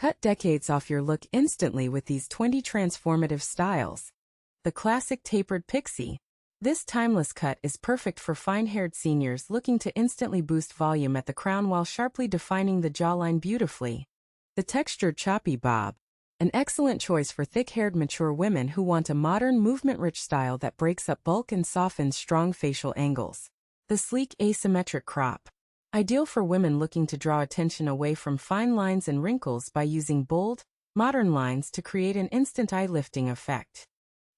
Cut decades off your look instantly with these 20 transformative styles. The classic tapered pixie. This timeless cut is perfect for fine-haired seniors looking to instantly boost volume at the crown while sharply defining the jawline beautifully. The textured choppy bob. An excellent choice for thick-haired mature women who want a modern, movement-rich style that breaks up bulk and softens strong facial angles. The sleek asymmetric crop. Ideal for women looking to draw attention away from fine lines and wrinkles by using bold, modern lines to create an instant eye-lifting effect.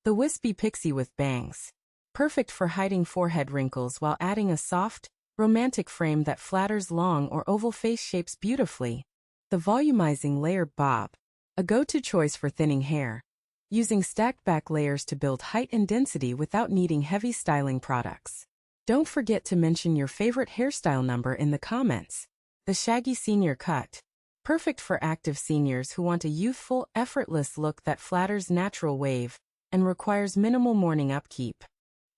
The wispy pixie with bangs. Perfect for hiding forehead wrinkles while adding a soft, romantic frame that flatters long or oval face shapes beautifully. The volumizing layered bob. A go-to choice for thinning hair. Using stacked back layers to build height and density without needing heavy styling products. Don't forget to mention your favorite hairstyle number in the comments. The Shaggy Senior Cut. Perfect for active seniors who want a youthful, effortless look that flatters natural wave and requires minimal morning upkeep.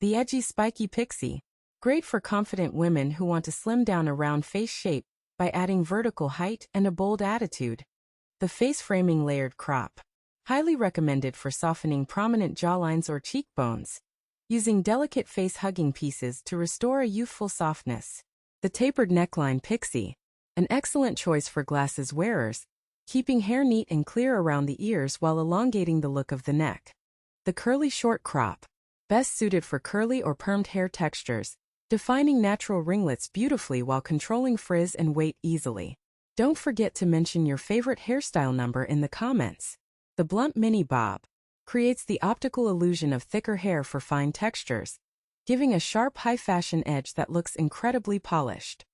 The Edgy Spiky Pixie. Great for confident women who want to slim down a round face shape by adding vertical height and a bold attitude. The Face Framing Layered Crop. Highly recommended for softening prominent jawlines or cheekbones. Using delicate face-hugging pieces to restore a youthful softness. The Tapered Neckline Pixie. An excellent choice for glasses wearers, keeping hair neat and clear around the ears while elongating the look of the neck. The Curly Short Crop. Best suited for curly or permed hair textures, defining natural ringlets beautifully while controlling frizz and weight easily. Don't forget to mention your favorite hairstyle number in the comments. The Blunt Mini Bob. Creates the optical illusion of thicker hair for fine textures, giving a sharp high-fashion edge that looks incredibly polished.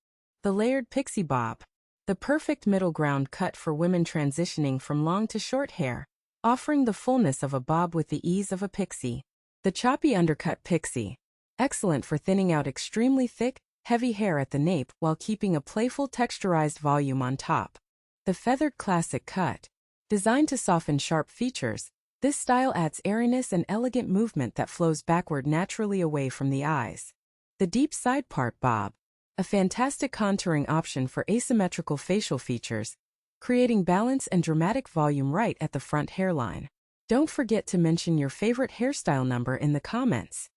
The Layered Pixie Bob. The perfect middle ground cut for women transitioning from long to short hair, offering the fullness of a bob with the ease of a pixie. The Choppy Undercut Pixie. Excellent for thinning out extremely thick, heavy hair at the nape while keeping a playful texturized volume on top. The Feathered Classic Cut. Designed to soften sharp features, this style adds airiness and elegant movement that flows backward naturally away from the eyes. The Deep Side Part Bob. A fantastic contouring option for asymmetrical facial features, creating balance and dramatic volume right at the front hairline. Don't forget to mention your favorite hairstyle number in the comments.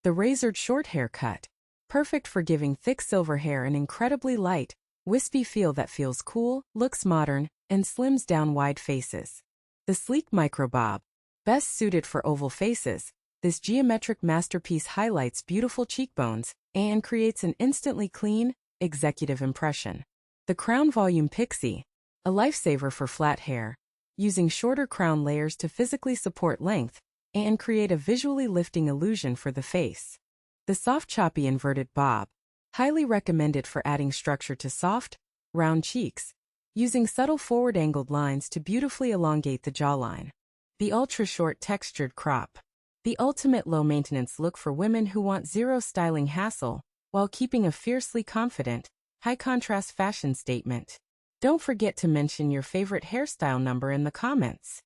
The Razored Shorthair Cut. Perfect for giving thick silver hair an incredibly light, wispy feel that feels cool, looks modern, and slims down wide faces. The Sleek Micro Bob. Best suited for oval faces, this geometric masterpiece highlights beautiful cheekbones and creates an instantly clean, executive impression. The Crown-Volume Pixie. A lifesaver for flat hair, using shorter crown layers to physically support length and create a visually lifting illusion for the face. The Soft Choppy Inverted Bob. Highly recommended for adding structure to soft, round cheeks, using subtle forward-angled lines to beautifully elongate the jawline. The Ultra-Short Textured Crop. The ultimate low-maintenance look for women who want zero styling hassle, while keeping a fiercely confident, high-contrast fashion statement. Don't forget to mention your favorite hairstyle number in the comments.